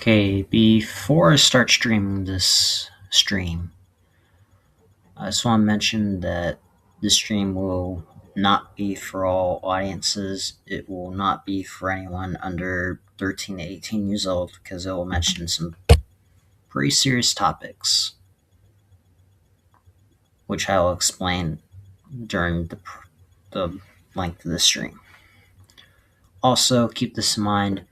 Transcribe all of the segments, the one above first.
Okay, before I start streaming this stream, I just want to mention that this stream will not be for all audiences. It will not be for anyone under 13 to 18 years old because it will mention some pretty serious topics, which I will explain during the length of the stream. Also, keep this in mind.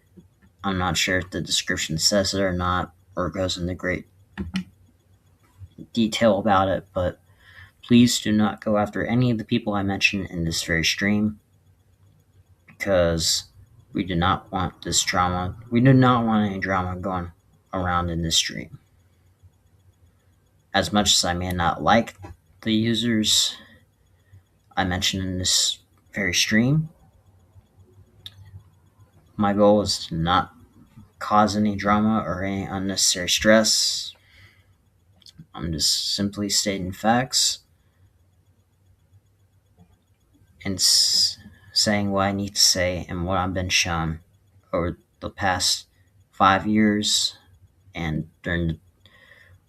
I'm not sure if the description says it or not, or goes into great detail about it, but please do not go after any of the people I mention in this very stream, because we do not want this drama. We do not want any drama going around in this stream. As much as I may not like the users I mention in this very stream, my goal is to not cause any drama or any unnecessary stress. I'm just simply stating facts and saying what I need to say and what I've been shown over the past 5 years and when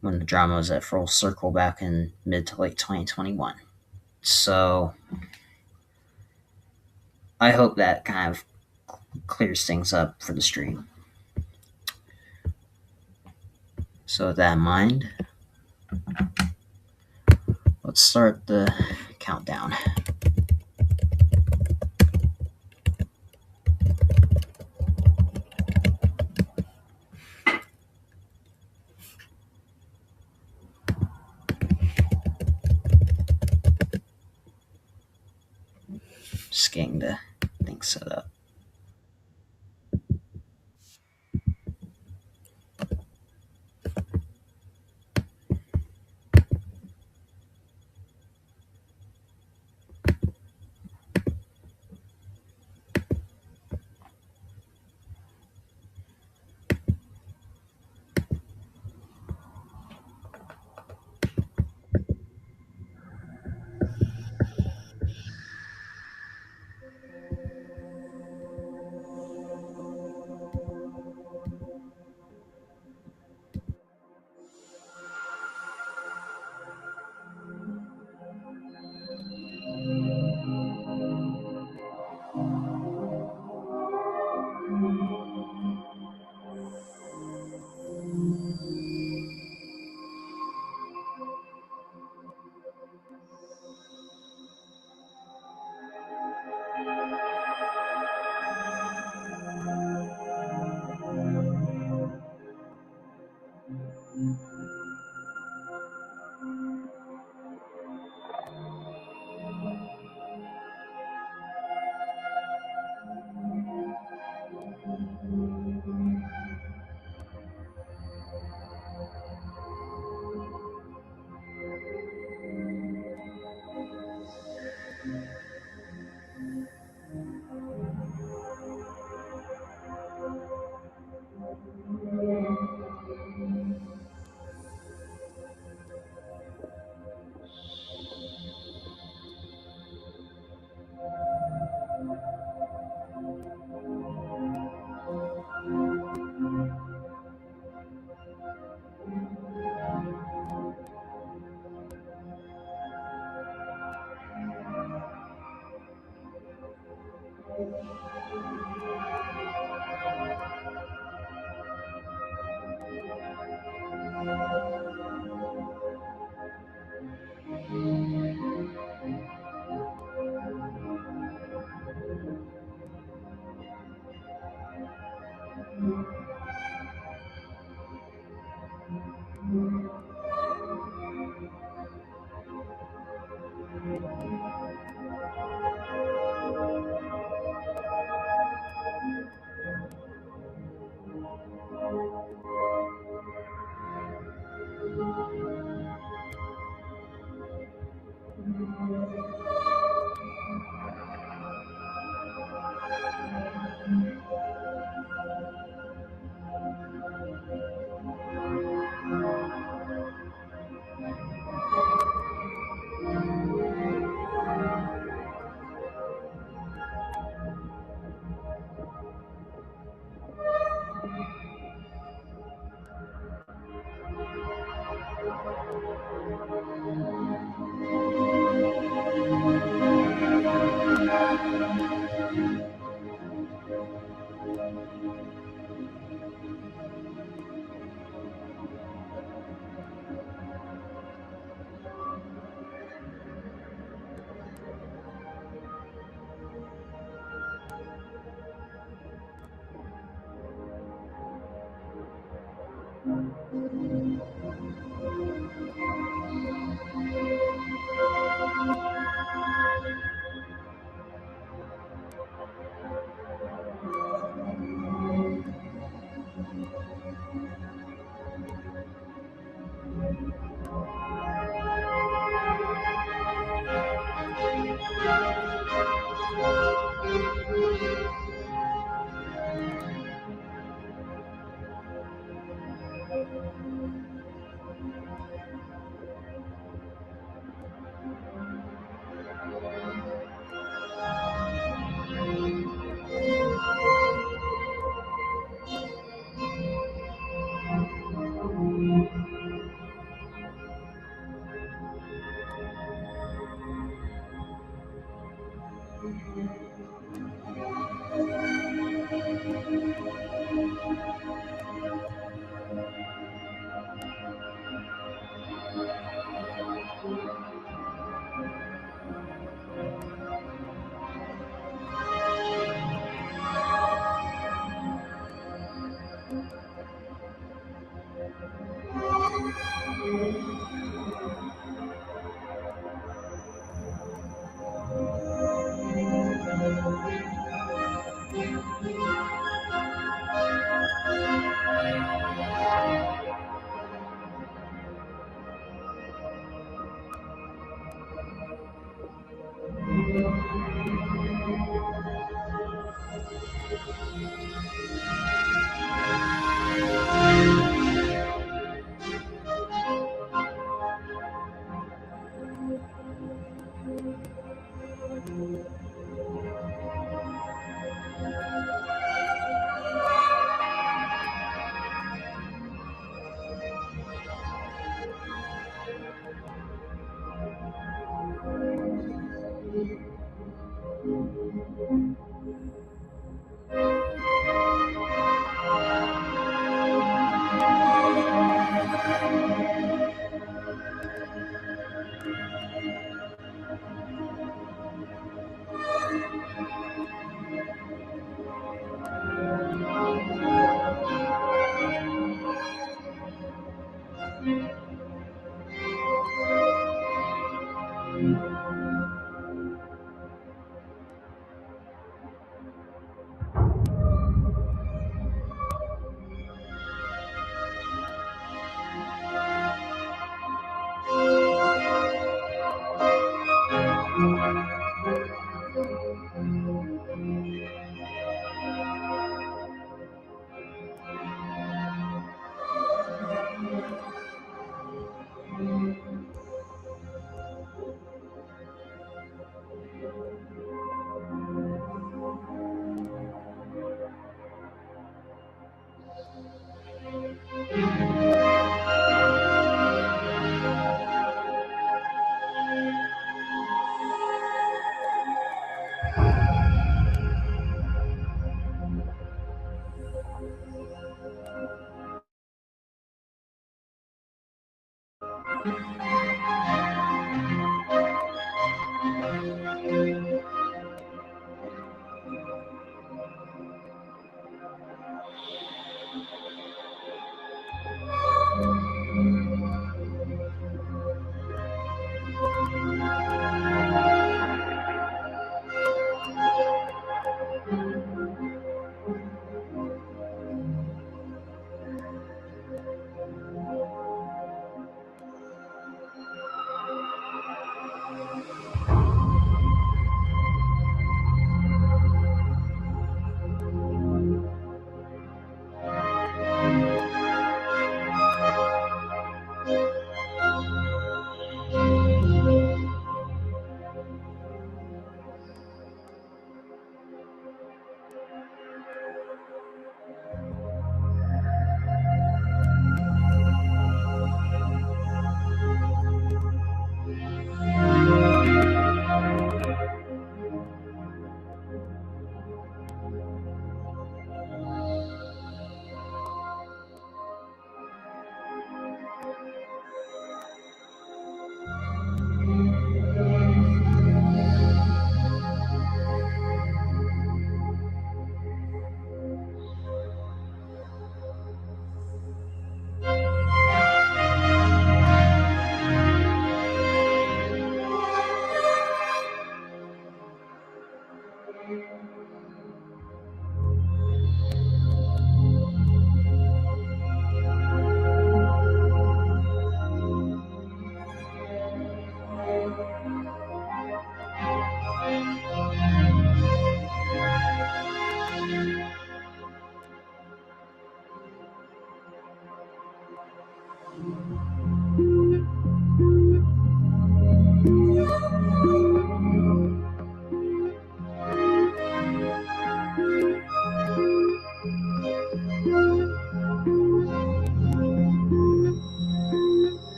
the drama was at full circle back in mid to late 2021. So I hope that kind of clears things up for the stream. So with that in mind, let's start the countdown. Just getting the thing set up.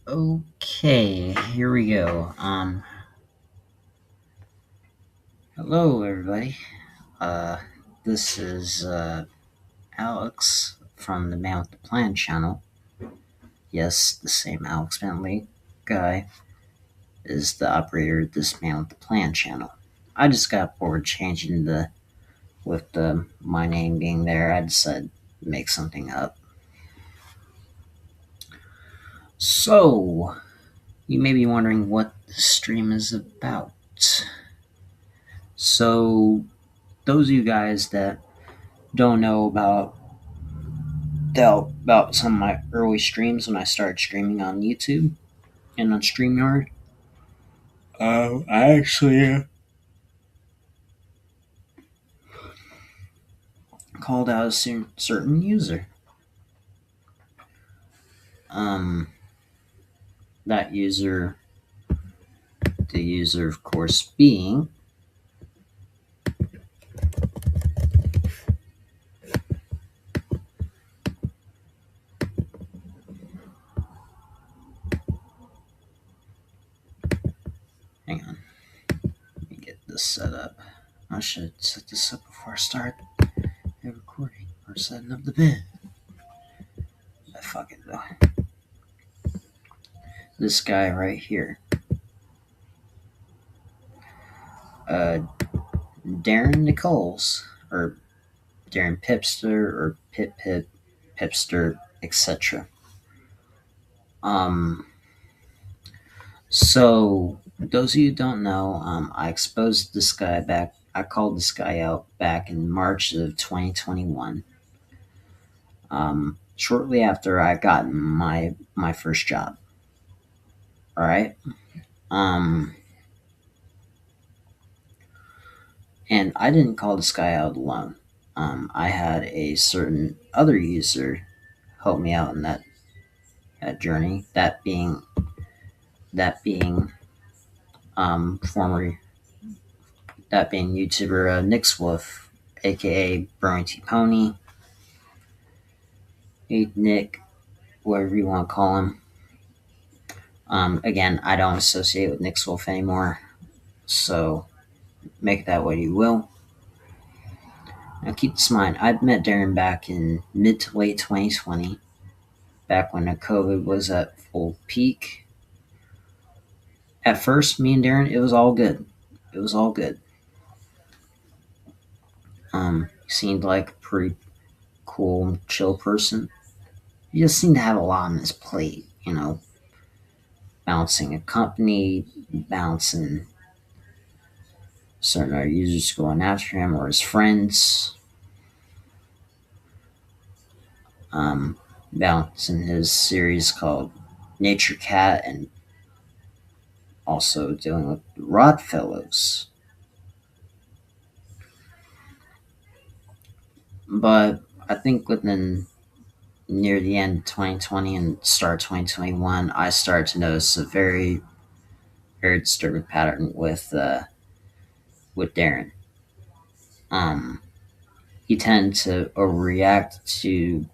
Okay, here we go. Hello everybody. Uh, this is Alex from the Man with the Plan channel. Yes, the same Alex Bentley guy is the operator of this Man with the Plan channel. I just got bored changing with my name being there. I decided to make something up. So, you may be wondering what this stream is about. So, those of you guys that don't know about some of my early streams when I started streaming on YouTube and on StreamYard, I actually called out a certain user. Um, that user, the user, of course, being hang on, let me get this set up. I should set this up before I start the recording or setting up the bed. I fucking though. This guy right here, uh, Darren Nichols, or Darren Pipster, or Pipster, etc. So those of you who don't know, I exposed this guy back. I called this guy out back in March of 2021. Shortly after I got my first job. All right. And I didn't call this guy out alone. I had a certain other user help me out in that journey. Former that being YouTuber Nick's Wolf, aka Burrington Pony. Hey Nick, whatever you want to call him. Again, I don't associate with Nick's Wolf anymore, so make it that what you will. Now keep this in mind, I met Darren back in mid to late 2020, back when the COVID was at full peak. At first, me and Darren, it was all good. It was all good. He seemed like a pretty cool, chill person. He just seemed to have a lot on his plate, balancing a company, balancing certain other users going after him or his friends, balancing his series called Nature Cat, and also dealing with Rod Fellows. But I think within near the end of 2020 and start 2021, I started to notice a very, very disturbing pattern with Darren. He tended to overreact to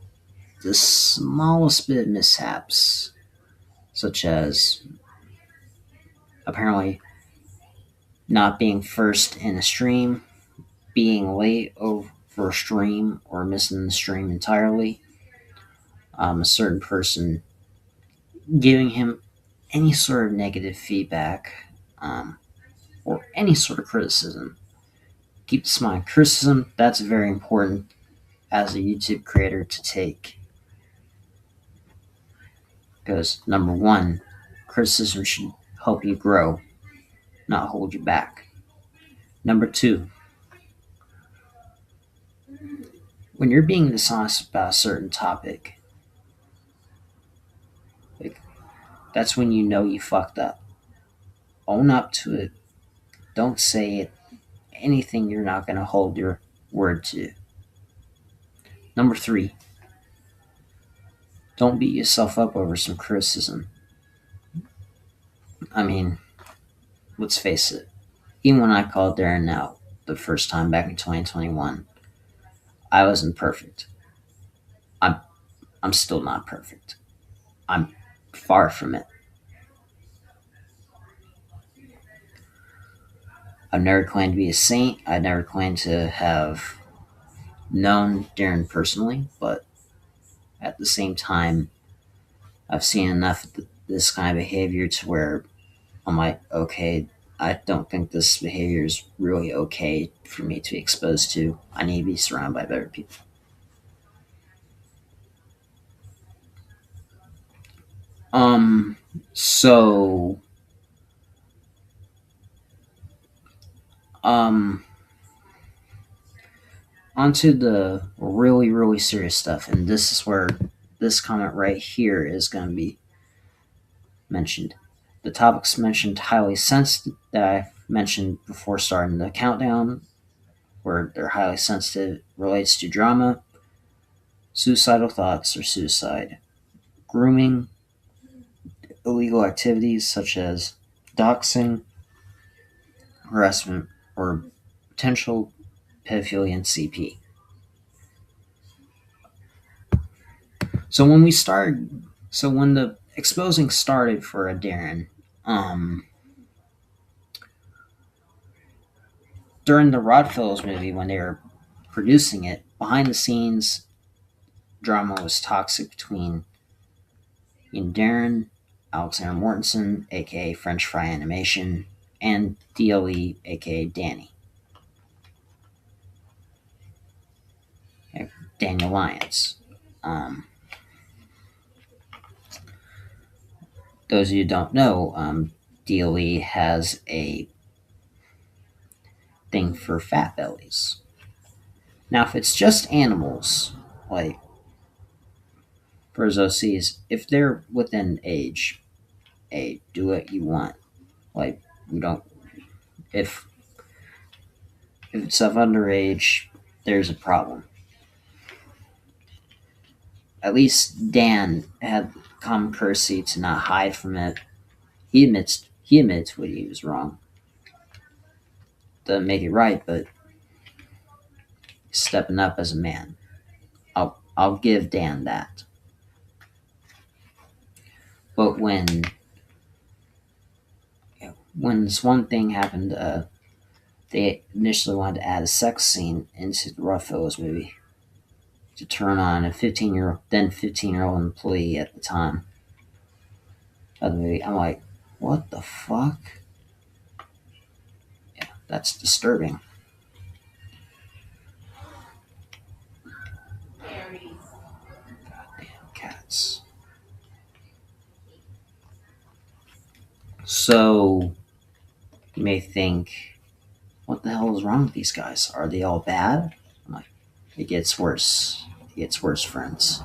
the smallest bit of mishaps, such as apparently not being first in a stream, being late over a stream, or missing the stream entirely. A certain person giving him any sort of negative feedback, or any sort of criticism, Keep this in mind. Criticism, that's very important as a YouTube creator to take. Because number one, criticism should help you grow, not hold you back. Number two, when you're being dishonest about a certain topic, like, that's when you know you fucked up. Own up to it. Don't say it. Anything you're not going to hold your word to. Number three, don't beat yourself up over some criticism. I mean, let's face it. Even when I called Darren out the first time back in 2021, I wasn't perfect. I'm still not perfect. I'm far from it. I've never claimed to be a saint. I never claimed to have known Darren personally, but at the same time, I've seen enough of this kind of behavior to where I'm like, okay, I don't think this behavior is really okay for me to be exposed to. I need to be surrounded by better people. So, um, onto the really, really serious stuff, and this is where this comment right here is going to be mentioned. The topics mentioned highly sensitive that I mentioned before starting the countdown, where they're highly sensitive, relates to drama, suicidal thoughts or suicide, grooming, illegal activities such as doxing, harassment, or potential pedophilia and CP. So when the exposing started for a Darren, during the Rodfellows movie, when they were producing it, behind the scenes drama was toxic between Ian Darren, Alexander Mortensen, aka French Fry Animation, and DLE, aka Danny. Daniel Lyons. Those of you who don't know, DLE has a thing for fat bellies. Now, if it's just animals, like for his OCs, if they're within age, hey, do what you want. Like, we don't. If it's of underage, there's a problem. At least Dan had common courtesy to not hide from it. He admits what he was wrong. Doesn't make it right, but stepping up as a man. I'll give Dan that. But when this one thing happened, they initially wanted to add a sex scene into the Ruffalo's movie to turn on a 15-year-old employee at the time of the movie. I'm like, what the fuck? Yeah, that's disturbing. Goddamn cats. So, you may think, what the hell is wrong with these guys? Are they all bad? I'm like, it gets worse. It gets worse, friends.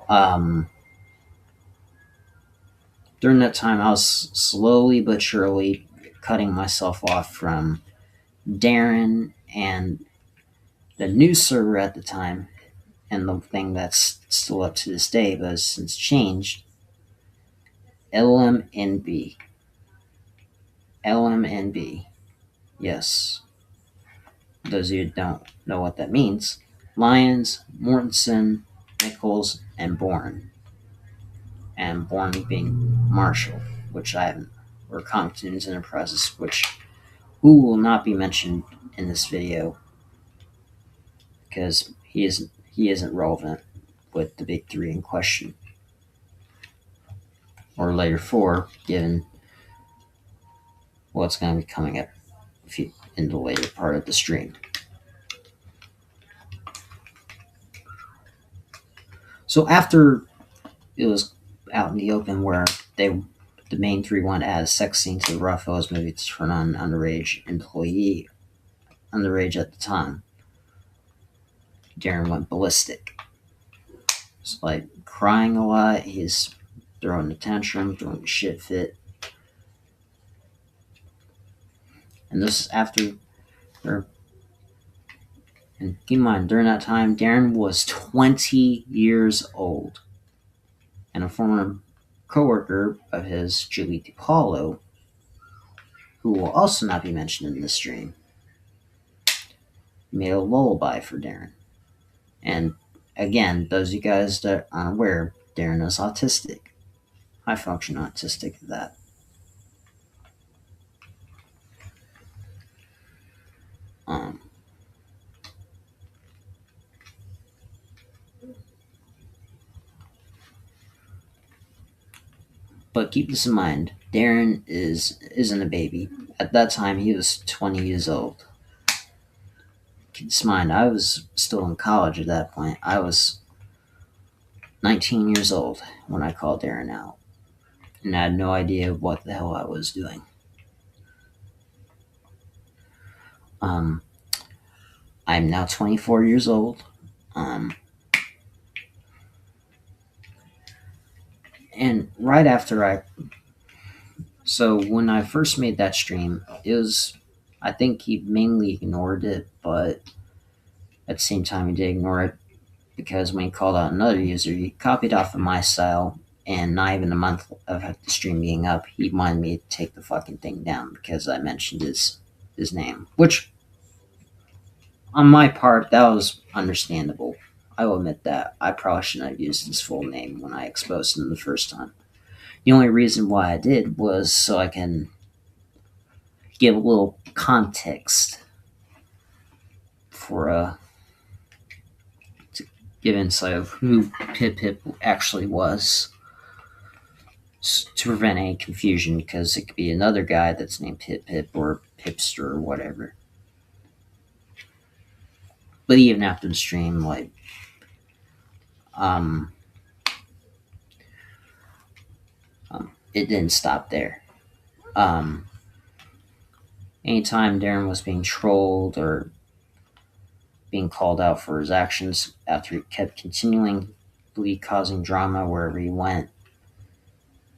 During that time, I was slowly but surely cutting myself off from Darren and the news server at the time, and the thing that's still up to this day, but has since changed, LMNB. LMNB. Yes. Those of you who don't know what that means. Lyons, Mortensen, Nichols, and Bourne. And Bourne being Marshall, which I haven't, or Compton's Enterprises, who will not be mentioned in this video because he isn't relevant with the big three in question, or later four, given what's going to be coming up in the later part of the stream. So after it was out in the open where the main three wanted to add a sex scene to the Ruffalo's movie to turn on an underage employee, underage at the time, Darren went ballistic. It's like crying a lot, he's throwing a tantrum, throwing a shit fit. And this is after, and keep in mind, during that time, Darren was 20 years old. And a former co-worker of his, Julie DiPaolo, who will also not be mentioned in this stream, made a lullaby for Darren. And again, those of you guys that aren't aware, Darren is autistic. High function autistic at that. But keep this in mind, Darren isn't a baby. At that time, he was 20 years old. Keep this in mind, I was still in college at that point. I was 19 years old when I called Darren out. And I had no idea what the hell I was doing. I'm now 24 years old. And right after so when I first made that stream, I think he mainly ignored it, but at the same time he did ignore it because when he called out another user, he copied off of my style, and not even a month of the stream being up, he wanted me to take the fucking thing down because I mentioned his name, which on my part, that was understandable. I will admit that. I probably shouldn't have used his full name when I exposed him the first time. The only reason why I did was so I can give a little context to give insight of who Pip Pip actually was to prevent any confusion, because it could be another guy that's named Pip Pip or Pipster or whatever. But even after the stream, it didn't stop there. Anytime Darren was being trolled or being called out for his actions, after he kept continually causing drama wherever he went,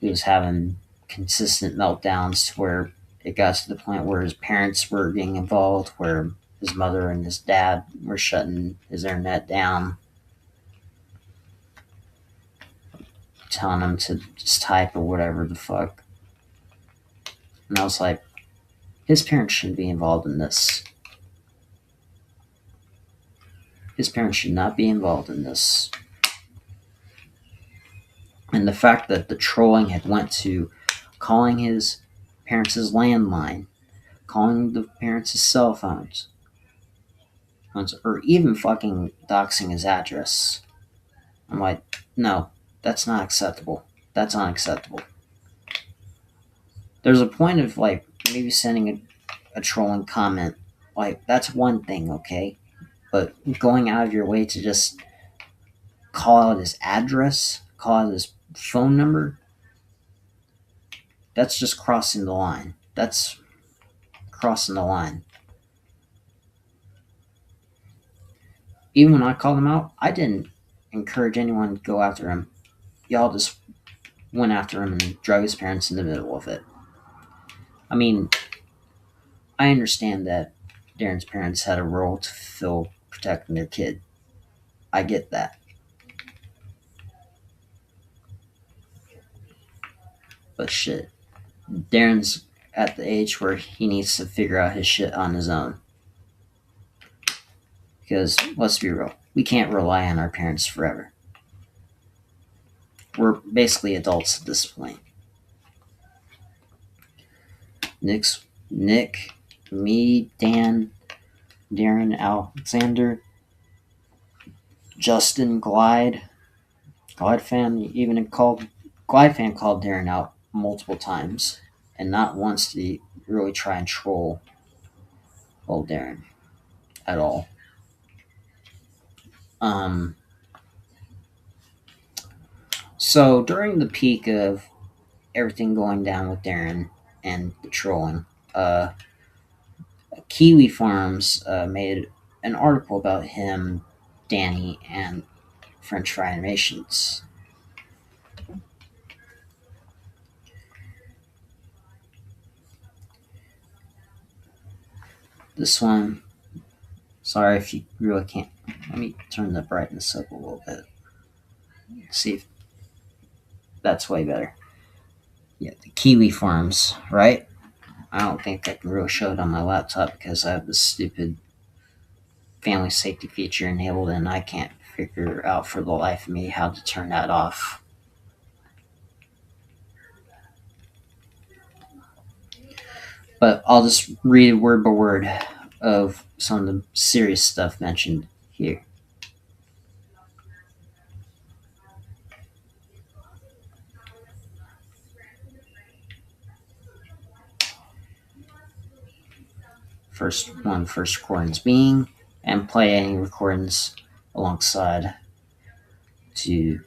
he was having consistent meltdowns to where it got to the point where his parents were getting involved, where his mother and his dad were shutting his internet down, telling him to just type or whatever the fuck. And I was like, his parents shouldn't be involved in this. His parents should not be involved in this. And the fact that the trolling had went to calling his parents' landline, calling the parents' cell phones, or even fucking doxing his address. I'm like, no, that's not acceptable. That's unacceptable. There's a point of maybe sending a trolling comment. That's one thing, okay? But going out of your way to just call out his address, call out his phone number, that's just crossing the line. That's crossing the line. Even when I called him out, I didn't encourage anyone to go after him. Y'all just went after him and drug his parents in the middle of it. I mean, I understand that Darren's parents had a role to fulfill protecting their kid. I get that. But shit, Darren's at the age where he needs to figure out his shit on his own. Because, let's be real, we can't rely on our parents forever. We're basically adults at this point. Nick, me, Dan, Darren, Alexander, Justin, Glide fan called Darren out multiple times, and not once did he really try and troll old Darren at all. Um, so during the peak of everything going down with Darren and the trolling, Kiwi Farms made an article about him, Danny, and French Fry Animations. This one, sorry if you really can't. Let me turn the brightness up a little bit. See if that's way better. Yeah, the Kiwi Farms, right? I don't think I can really show it on my laptop because I have this stupid family safety feature enabled and I can't figure out for the life of me how to turn that off. But I'll just read word by word of some of the serious stuff mentioned here. First recordings being, and play any recordings alongside to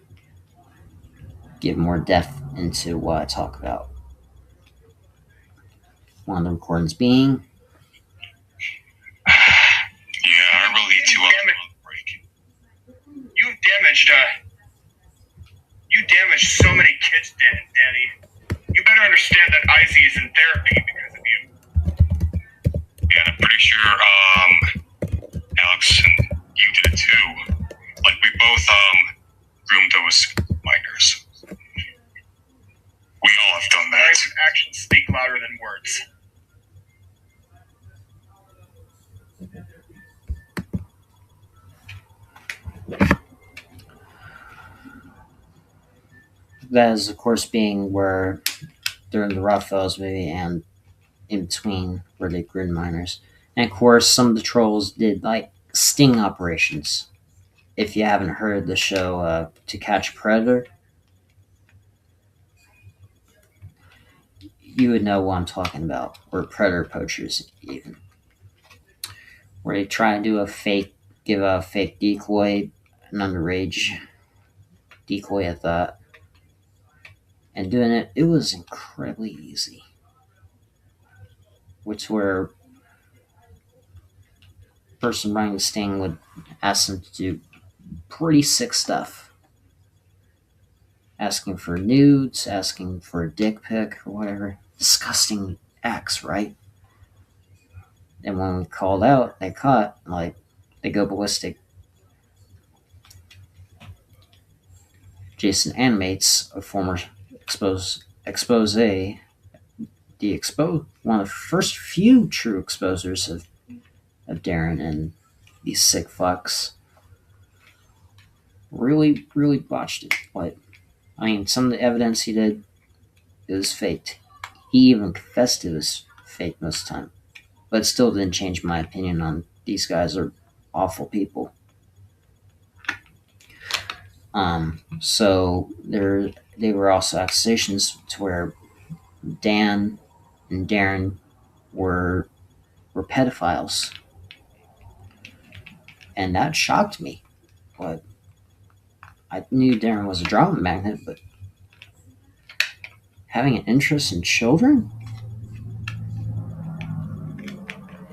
give more depth into what I talk about. One of the recordings being, yeah, I really need to break. You damaged so many kids, Danny. You better understand that Izzy is in therapy because of you. Yeah, I'm pretty sure, Alex and you did it too. Like, we both, groomed those minors. We all have done that. Actions speak louder than words. that is, of course, being where during the Rothfells movie and in between where they groomed minors. And of course, some of the trolls did like sting operations. If you haven't heard the show To Catch a Predator, you would know what I'm talking about, or predator poachers, even. Where they try to give a fake decoy, an underage decoy at that. And doing it was incredibly easy. Which where person running the sting would ask them to do pretty sick stuff. Asking for nudes, asking for a dick pic or whatever. Disgusting acts, right? And when we called out, they caught, like, they go ballistic. Jason animates a former expose one of the first few true exposers of Darren and these sick fucks. Really, really botched it. But I mean, some of the evidence he did is faked. He even confessed it was fake most of the time. But it still didn't change my opinion on these guys are awful people. So they were also accusations to where Dan and Darren were pedophiles, and that shocked me. But I knew Darren was a drama magnet, but having an interest in children,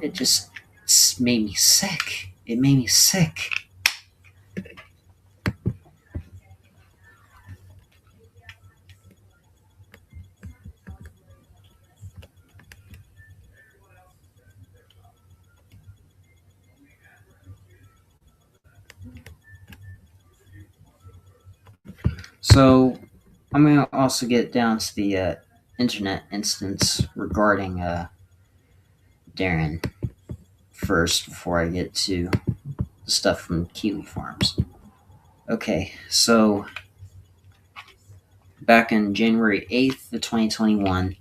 it just made me sick. It made me sick. So I'm going to also get down to the internet instance regarding Darren first before I get to the stuff from Kiwi Farms. Okay, so back in January 8th of 2021,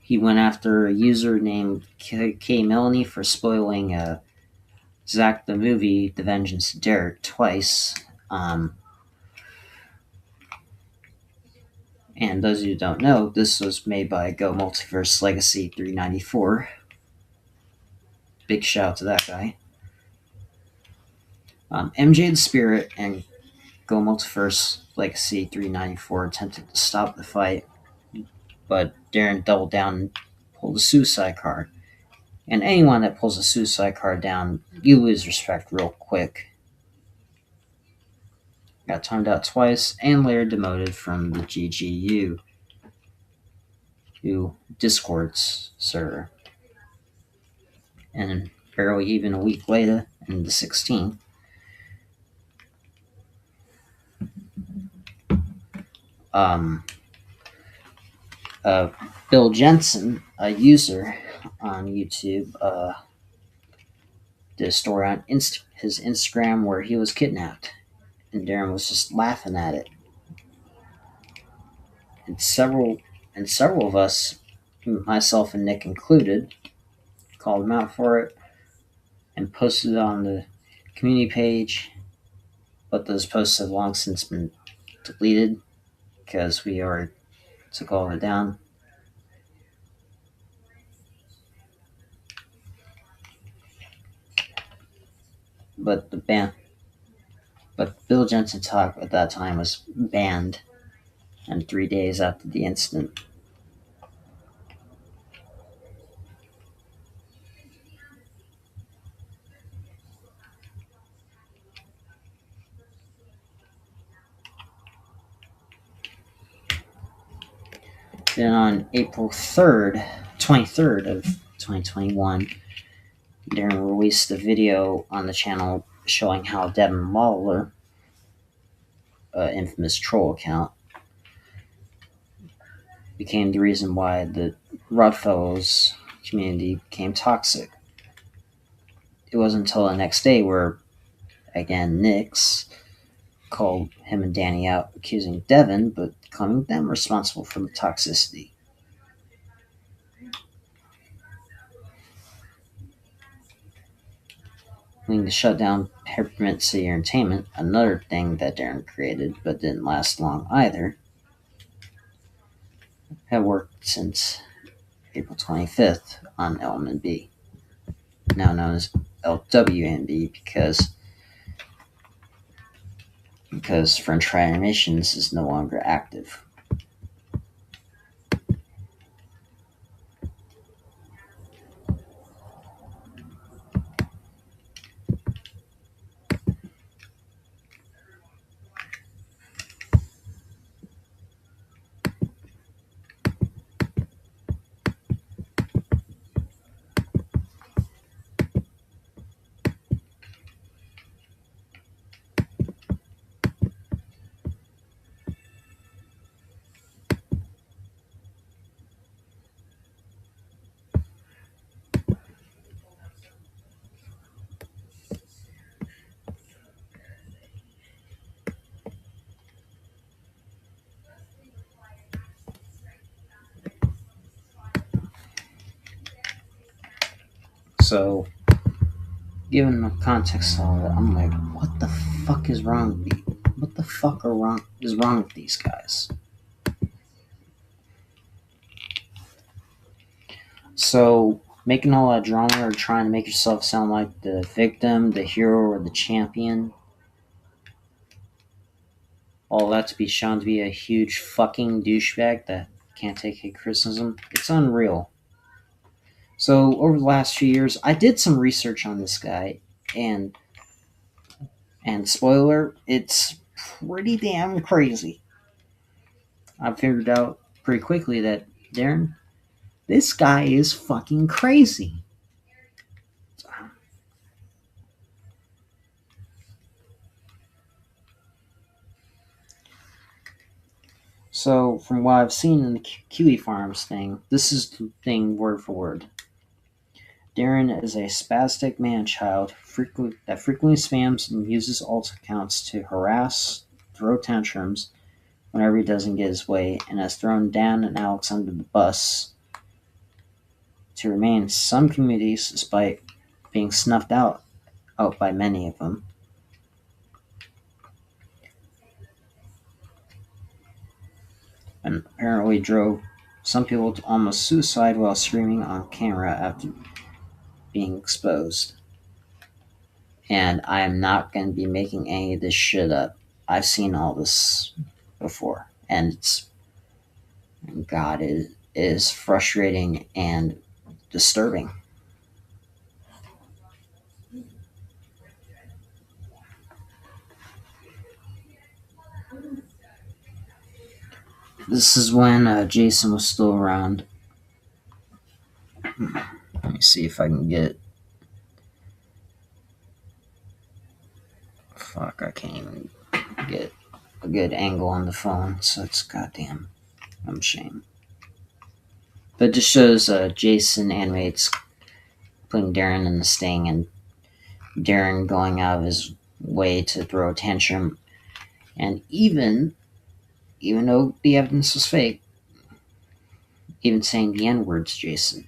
he went after a user named K. Melanie for spoiling Zack the movie, The Vengeance of Derek, twice. And those of you who don't know, this was made by Go Multiverse Legacy 394. Big shout out to that guy. MJ the Spirit and Go Multiverse Legacy 394 attempted to stop the fight, but Darren doubled down and pulled a suicide card. And anyone that pulls a suicide card down, you lose respect real quick. Got timed out twice and later demoted from the GGU to Discord's server. And barely even a week later, in the 16th, Bill Jensen, a user on YouTube, did a story on his Instagram where he was kidnapped, and Darren was just laughing at it. And several of us, myself and Nick included, called him out for it and posted it on the community page. But those posts have long since been deleted because we already took all of it down. But Bill Jensen talk at that time was banned, and 3 days after the incident. Then on April 23rd of 2021, Darren released a video on the channel showing how Devin Lawler, infamous troll account, became the reason why the Ruddfellows community became toxic. It wasn't until the next day where, again, Nix called him and Danny out, accusing Devin, but claiming them responsible for the toxicity. Leading to shut down Peppermint City Entertainment, another thing that Darren created but didn't last long either, had worked since April 25th on LMNB, now known as LWNB because French Fry Animations is no longer active. So, given the context of all that, I'm like, what the fuck is wrong with me? What the fuck is wrong with these guys? So, making all that drama or trying to make yourself sound like the victim, the hero, or the champion, all that to be shown to be a huge fucking douchebag that can't take a criticism, it's unreal. So, over the last few years, I did some research on this guy, and spoiler, it's pretty damn crazy. I figured out pretty quickly that, Darren, this guy is fucking crazy. So, from what I've seen in the Kiwi Farms thing, this is the thing word for word. Darren is a spastic man-child that frequently spams and uses alt accounts to harass, throw tantrums whenever he doesn't get his way, and has thrown Dan and Alex under the bus to remain in some communities despite being snuffed out by many of them. and apparently drove some people to almost suicide while screaming on camera after being exposed. And I am not going to be making any of this shit up. I've seen all this before, and it is frustrating and disturbing. This is when Jason was still around. Let me see if I can get. Fuck, I can't even get a good angle on the phone, so it's goddamn. I'm ashamed. But it just shows Jason animates putting Darren in the sting and Darren going out of his way to throw a tantrum. And even though the evidence was fake, even saying the N words, Jason.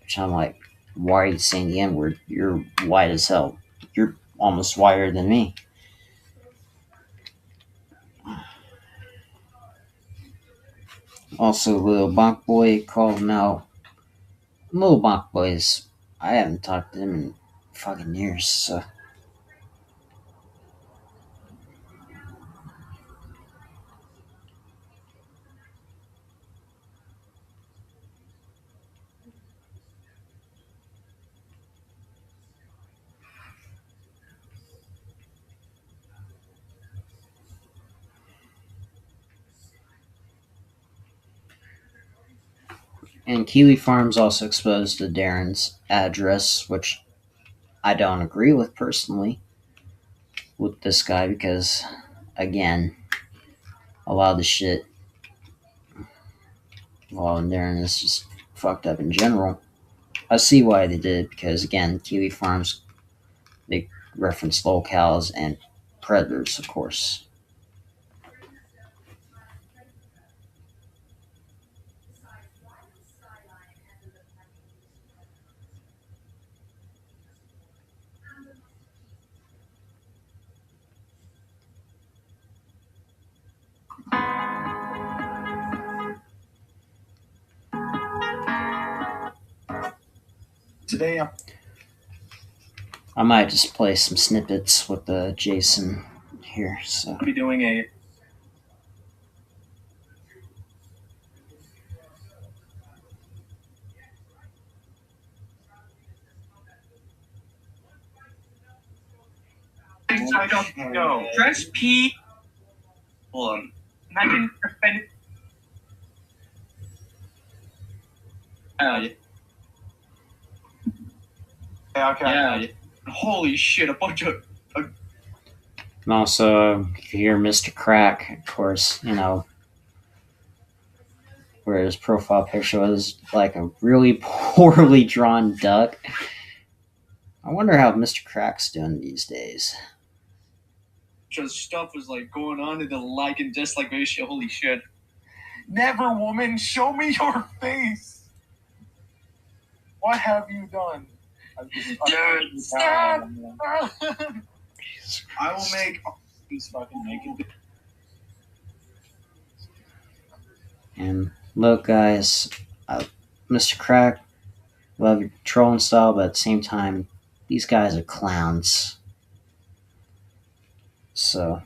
Which I'm like, why are you saying the N word? You're white as hell. You're almost whiter than me. Also, Little Bonk Boy called him out. Little Bonk Boys, I haven't talked to him in fucking years, so. And Kiwi Farms also exposed the Darren's address, which I don't agree with personally with this guy because, again, a lot of the shit involving Darren is just fucked up in general. I see why they did it because, again, Kiwi Farms, they reference locales and predators, of course. Today I might just play some snippets with Jason here. So I'll be doing a I don't know. Press P. Hold on. And I can defend it. Yeah, okay. Yeah. Holy shit, a bunch of. and also you hear Mr. Crack, of course, where his profile picture was like a really poorly drawn duck. I wonder how Mr. Crack's doing these days. Just stuff was like going on in the like and dislike ratio. Holy shit. Never, woman, show me your face. What have you done? Dude, stop! I will make these fucking naked. And look, guys, Mr. Crack, love your trolling style, but at the same time, these guys are clowns. So.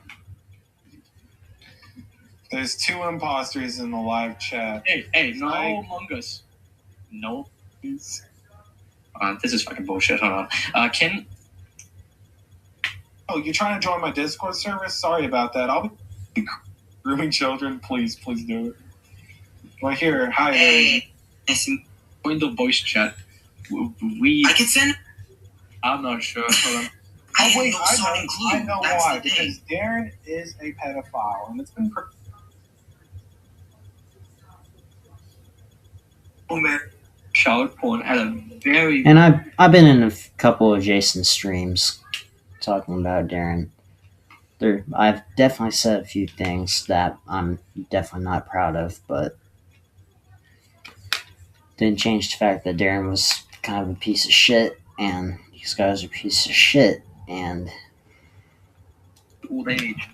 There's 2 imposters in the live chat. Hey, no Among Us. No, please. This is fucking bullshit. Hold on. Oh, you're trying to join my Discord server? Sorry about that. I'll be grooming children. Please do it. Right here. Hi there. Join the voice chat. I can send. I'm not sure. Hold on. Oh wait, I know why. Because Darren is a pedophile, and it's been. Oh man. Child porn had a very. And I've been in a couple of Jason's streams talking about Darren. I've definitely said a few things that I'm definitely not proud of, but didn't change the fact that Darren was kind of a piece of shit, and these guys are a piece of shit, and Old age.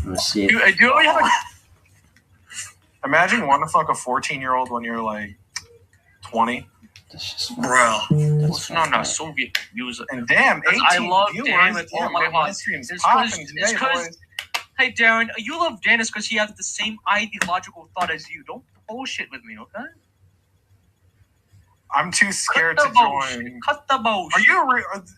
let's see. Do we have Imagine wanting to fuck a 14-year-old when you're like 20. That's just Bro. That's Listen on that Soviet music. And damn, 18 I love viewers. Dan with all Damn, my heart. stream's It's popping 'cause- today, it's 'cause- boys. Hey Darren, you love Dennis because he has the same ideological thought as you. Don't bullshit with me, okay? I'm too scared Cut to the bullshit. join. Cut the bullshit.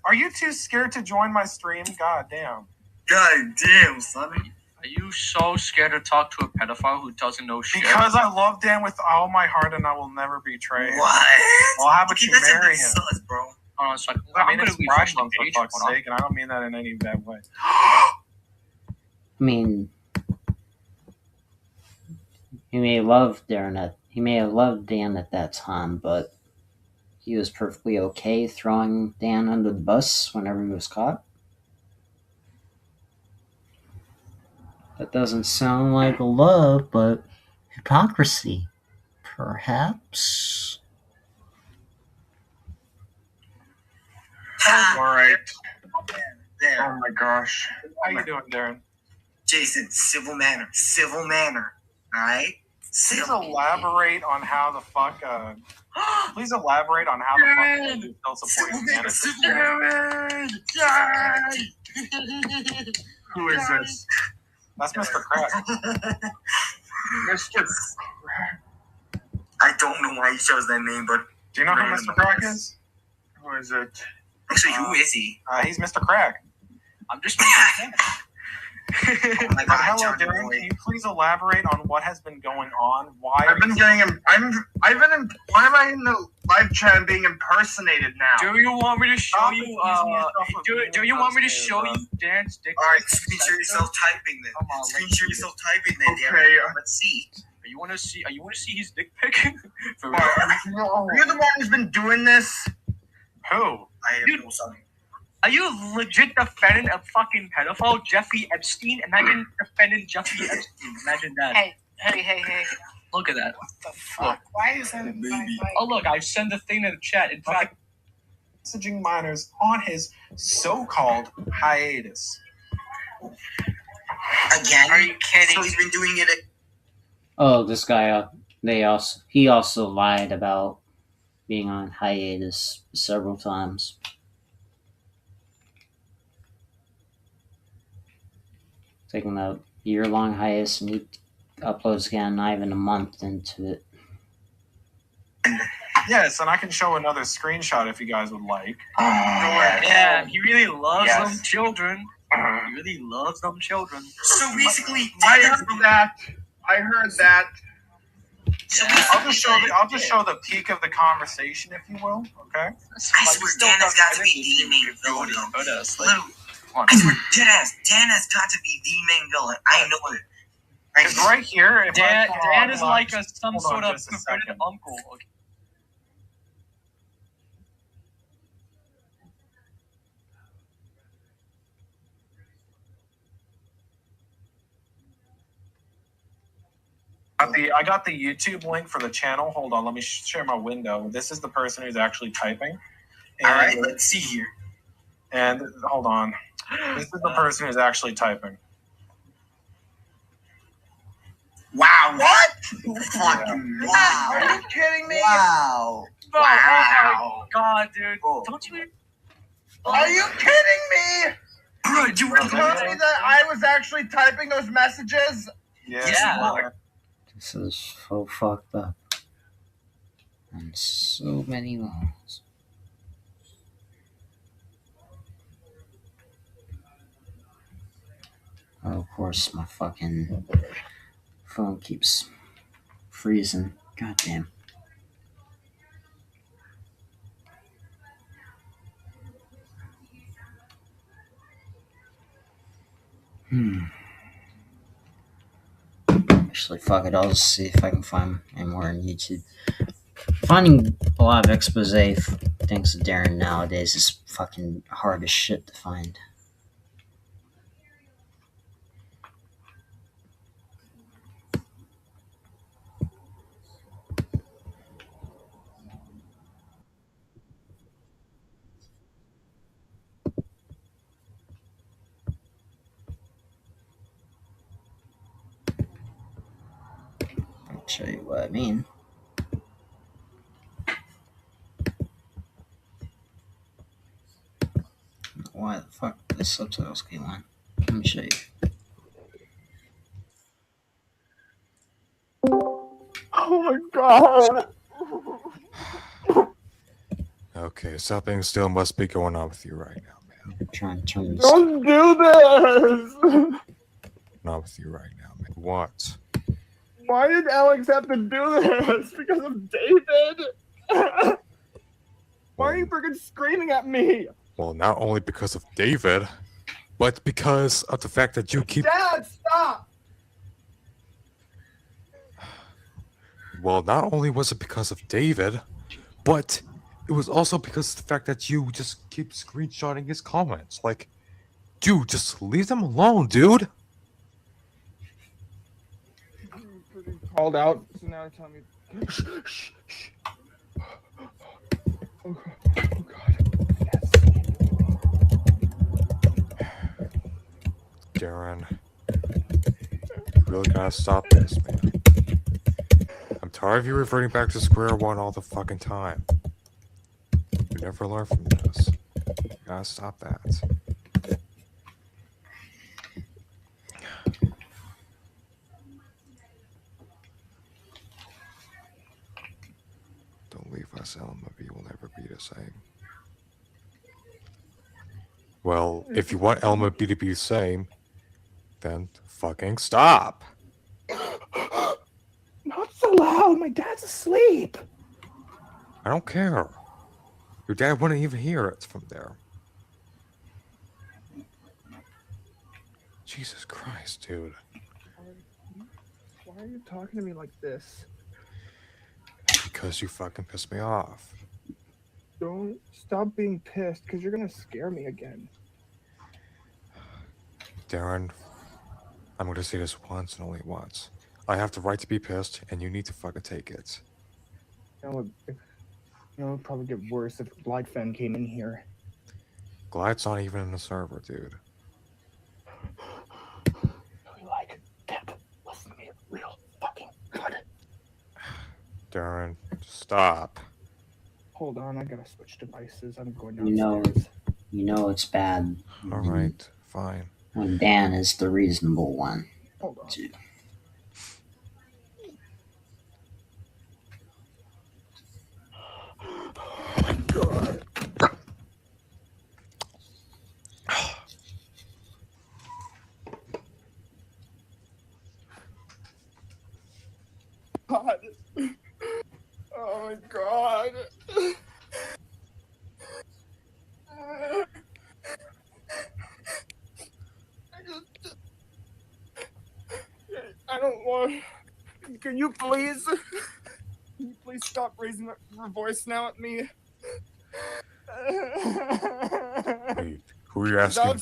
Are you too scared to join my stream? God damn. God damn, son. Are you so scared to talk to a pedophile who doesn't know shit? Because I love Dan with all my heart and I will never betray him. What? Well, how about you that's marry a bit him? sus, bro. Hold on a second. I mean, I'm it's gonna Pride refresh the Month, for page. fuck's Hold on. sake, and I don't mean that in any bad way. I mean, he may have loved Dan at that time, but he was perfectly okay throwing Dan under the bus whenever he was caught. That doesn't sound like love, but hypocrisy, perhaps. All right. There. Oh my gosh. How you doing, Darren? Jason, civil manner. Civil manner. Alright? Please elaborate on how the fuck. Please elaborate on how the fuck you still supporting Dennis. Who is this? That's Mr. Crack. Mr. I don't know why he chose that name, but Do you know who Mr. Crack is? Who is it? actually, who is he? He's Mr. Crack. I'm just. Oh my God, hello, Darren. Can you please elaborate on what has been going on? Why I've been getting him. Why am I in the live chat and being impersonated now? Do you want me to show Stop you? accusing yourself of Do being you want me to impersonated, show bro. you Dan's dick? Alright, screen share yourself typing then. Come on, Screen let's share see yourself typing then, Okay. Darren. Let's see. Are you want to see his dick pic? For real? You're the one who's been doing this. Who? I have no son. Are you legit defending a fucking pedophile, Jeffrey Epstein? Imagine defending Jeffrey Epstein. Imagine that. Hey. Look at that. What the fuck? Why is that in my mic? Oh look, I sent the thing in the chat. In fact, Messaging minors on his so-called hiatus. again? Are you kidding? So he's been doing it. Oh, this guy, he also lied about being on hiatus several times. Taking a year-long hiatus, and he uploads again not even a month into it. Yes, and I can show another screenshot if you guys would like. Yeah, he really loves Yes. them children. He really loves them children. So basically, I heard that. I'll just show the peak of the conversation, if you will. Okay. I swear, Dan has got to be the main villain. I swear, Dan has got to be the main villain. I know it. Because right here, if Dan I is like some hold sort on of just a perverted second. uncle. Okay. I got the YouTube link for the channel. Hold on, let me share my window. This is the person who's actually typing. And, All right, let's see here. And hold on, this is the person who's actually typing. Wow. What? Fucking Wow. Are wow. you kidding me? Wow. Oh Wow. my god, dude. Oh. Don't you? Are you kidding me? Bro, you You're telling me that I was actually typing those messages? Yes, Yeah. you are. This is so fucked up. On so many levels. Oh, of course, my fucking phone keeps freezing. God damn. Actually, fuck it. I'll just see if I can find any more on YouTube. Finding a lot of expose thanks to Darren nowadays is fucking hard as shit to find. show you what I mean. Why the fuck the subtitles came on? Let me show you. Oh my god! Okay, something still must be going on with you right now, man. I'm trying to turn this. Don't do this! Not with you right now, man. What? Why did Alex have to do this? Because of David? Why are you freaking screaming at me? Well, not only because of David, but because of the fact that you keep. Dad, stop! Well, not only was it because of David, but it was also because of the fact that you just keep screenshotting his comments. Like, dude, just leave them alone, dude. Called out, so now tell me. Shh, shh, shh. Oh god. Darren, you really gotta stop this, man. I'm tired of you reverting back to square one all the fucking time. You never learn from this. You gotta stop that. Don't leave us, Elma. We will never be the same. Well, if you want Elma B to be the same, then fucking stop. Not so loud, my dad's asleep. I don't care. Your dad wouldn't even hear it from there. Jesus Christ, dude. Why are you talking to me like this? Because you fucking pissed me off. Don't stop being pissed, because you're gonna scare me again. Darren, I'm gonna say this once and only once. I have the right to be pissed, and you need to fucking take it. It'd probably get worse if Glidefan came in here. Glide's not even in the server, dude. Like, Pep, listen to me real fucking good. Darren, stop. Hold on, I gotta switch devices. I'm going You know, downstairs. you know it's bad. Alright, fine. When Dan is the reasonable one. Hold on. Dude. God. Oh my god. I don't want. Can you please stop raising your voice now at me? Wait, who are you asking?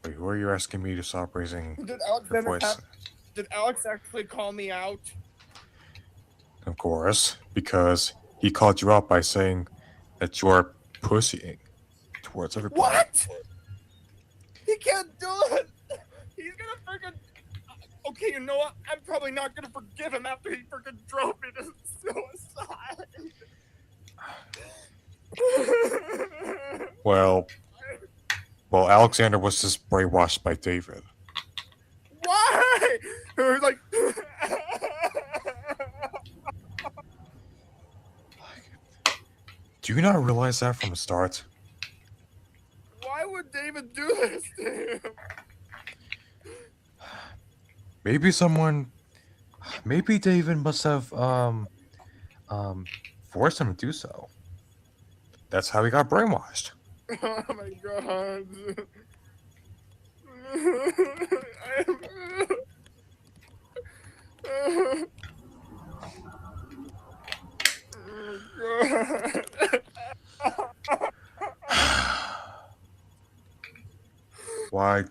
Wait, who are you asking me to stop raising your voice? Did Alex actually call me out? Of course, because he called you out by saying that you're pussying towards everybody. What? He can't do it. He's gonna freaking. Okay, you know what? I'm probably not gonna forgive him after he freaking drove me to suicide. Well, Alexander was just brainwashed by David. Why? Like. Do you not realize that from the start? Why would David do this to him? Maybe David must have forced him to do so. That's how he got brainwashed. Oh my god. Why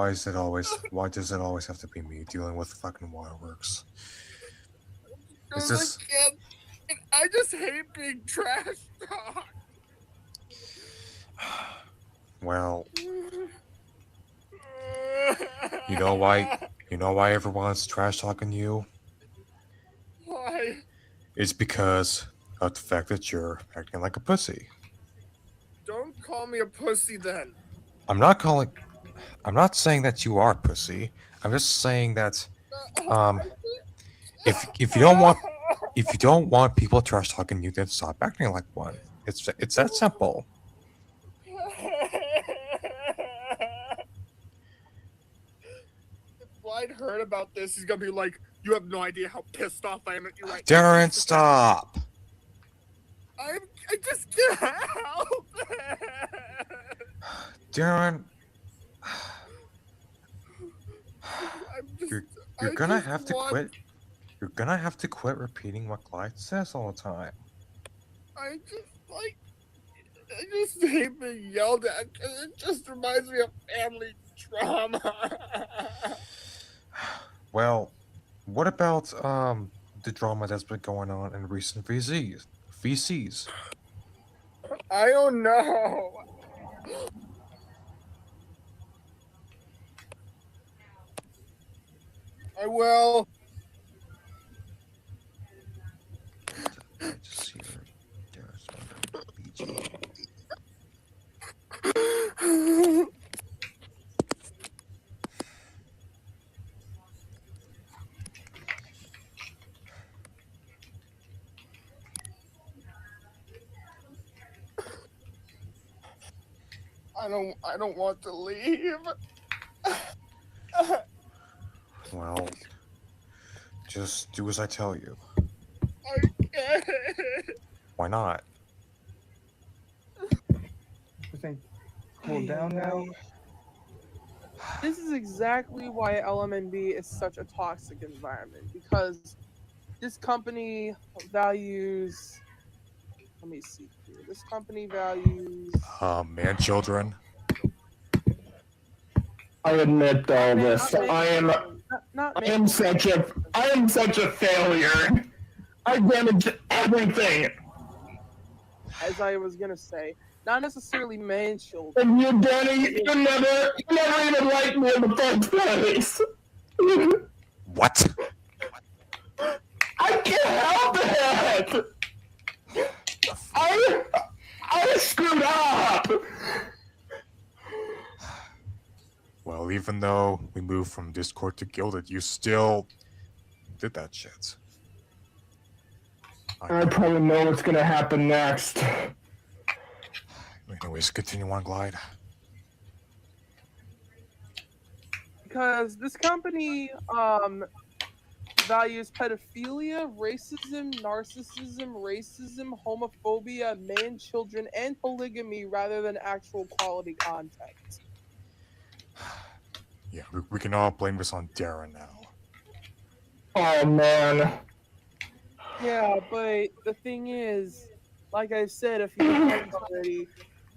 does it always have to be me dealing with fucking waterworks? Is this I just hate being trash talked. Well, you know why You know why everyone's trash talking you? Why? It's because of the fact that you're acting like a pussy. Don't call me a pussy then. I'm not saying that you are a pussy. I'm just saying that um if you don't want people trash talking you, then stop acting like one. It's that simple. If Blind heard about this, he's gonna be like, "You have no idea how pissed off I am at you right now." Darren, stop. I just can't help it. Darren, I'm just, you're I gonna just have to want- quit. You're gonna have to quit repeating what Clyde says all the time. I just hate being yelled at. It just reminds me of family trauma. Well, what about the drama that's been going on in recent VCs? I don't know. I will. Just here, there's BG. I don't want to leave. Well, just do as I tell you. I can't. Why not? Cool down now. This is exactly why LMNB is such a toxic environment, because this company values. Let me see here. This company values. Man, children. I admit all this. Not I am such a failure. I damaged everything. As I was gonna say, not necessarily man children. And you, Danny, you never even liked me in the first place. What? I can't help it. I screwed up. Well, even though we moved from Discord to Gilded, you still did that shit. I probably know what's gonna happen next. Anyways, continue on, Glide. Because this company values pedophilia, racism, narcissism, homophobia, man children, and polygamy rather than actual quality content. Yeah, we can all blame this on Darren now. Oh man. Yeah, but the thing is, like I said a few times already,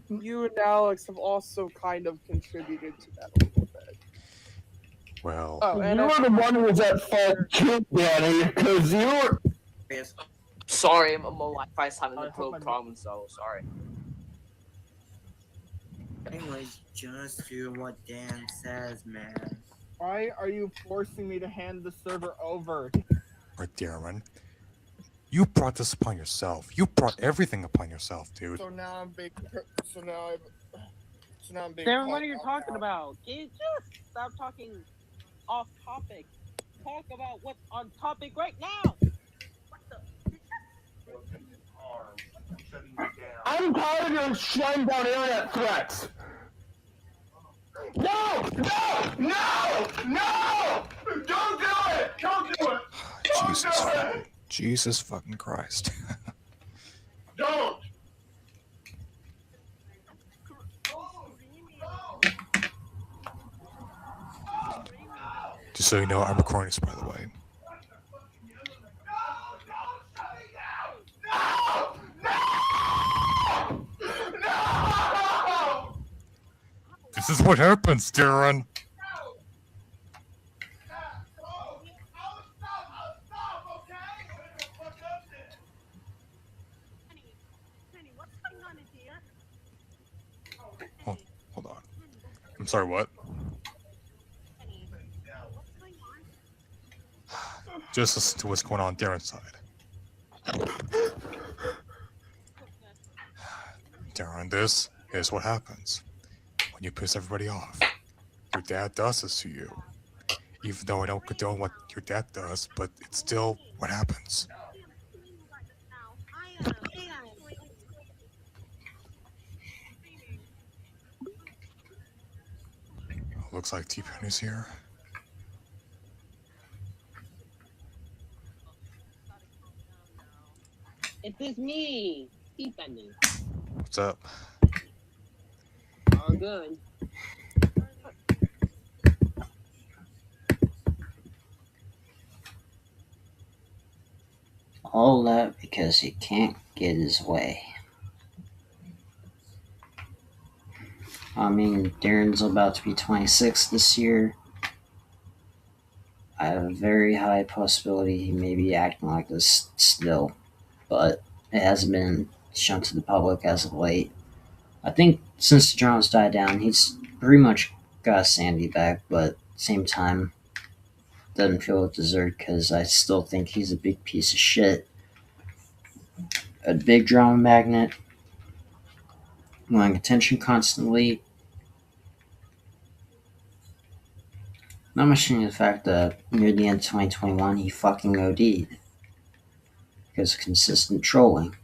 you and Alex have also kind of contributed to that a little bit. Well, You were the one who was at fault too, Danny, because you were. Sorry, my Wi-Fi's having a problem, so sorry. Anyways, just do what Dan says, man. Why are you forcing me to hand the server over? right, Darren. You brought this upon yourself. You brought everything upon yourself, dude. So now I'm being. So now I'm being. Darren, what are you talking about? Can you just stop talking off topic? Talk about what's on topic right now. I'm tired of your shutting down internet threats. No! Don't do it! Don't do it! Jesus fucking Christ. Don't! Just so you know, I'm recording this, by the way. This is what happens, Darren. Hold on. I'm sorry, what? Just listen to what's going on there inside. Darren, this is what happens when you piss everybody off. Your dad does this to you. Even though I don't condone what your dad does, but it's still what happens. Looks like T-Pen is here. It is me, T-Penny. What's up? All good. All that because he can't get his way. I mean, Darren's about to be 26 this year. I have a very high possibility he may be acting like this still, but it hasn't been shown to the public as of late. I think since the dramas died down, he's pretty much got a sanity back, but at the same time, doesn't feel it deserved because I still think he's a big piece of shit. A big drama magnet, wanting attention constantly. Not mentioning the fact that near the end of 2021, he fucking OD'd because of consistent trolling,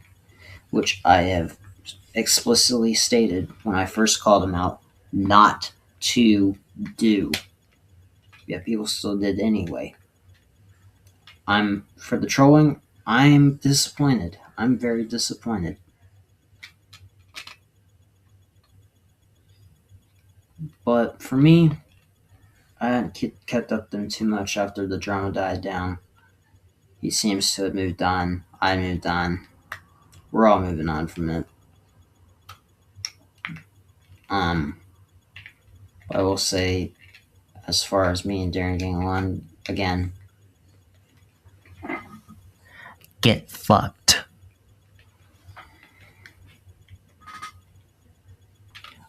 which I have explicitly stated when I first called him out not to do. Yet people still did anyway. For the trolling, I'm disappointed. I'm very disappointed. But for me, I hadn't kept up with him too much after the drama died down. He seems to have moved on. I moved on. We're all moving on from it. I will say, as far as me and Darren getting along, again, get fucked.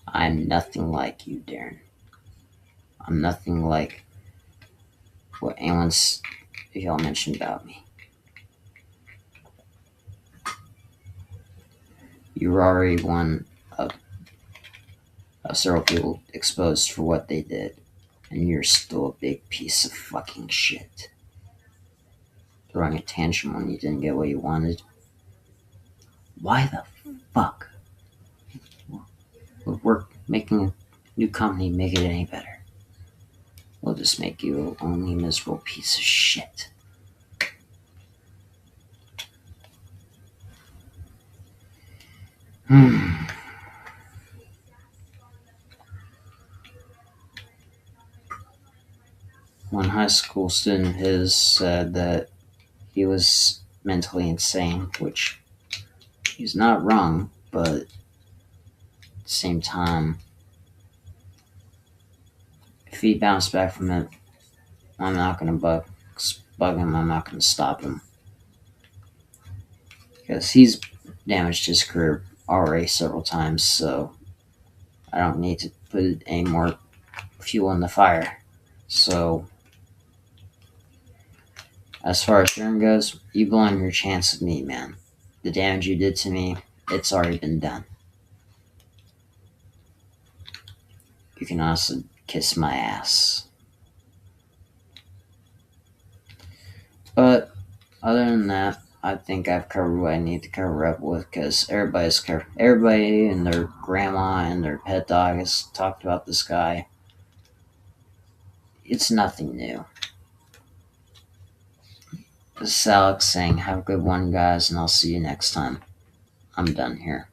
I'm nothing like you, Darren. I'm nothing like what y'all mentioned about me. You were already one of several people exposed for what they did, and you're still a big piece of fucking shit. Throwing a tantrum when you didn't get what you wanted. Why the fuck would work making a new company make it any better? We'll just make you an only miserable piece of shit. One high school student of his said that he was mentally insane, which he's not wrong, but at the same time, if he bounced back from it, I'm not going to bug him. I'm not going to stop him. Because he's damaged his career already several times, so I don't need to put any more fuel in the fire. So, as far as Darren goes, you blown your chance with me, man. The damage you did to me, it's already been done. You can also kiss my ass. But other than that, I think I've covered what I need to cover up with, because everybody and their grandma and their pet dog has talked about this guy. It's nothing new. This is Alex saying, have a good one, guys, and I'll see you next time. I'm done here.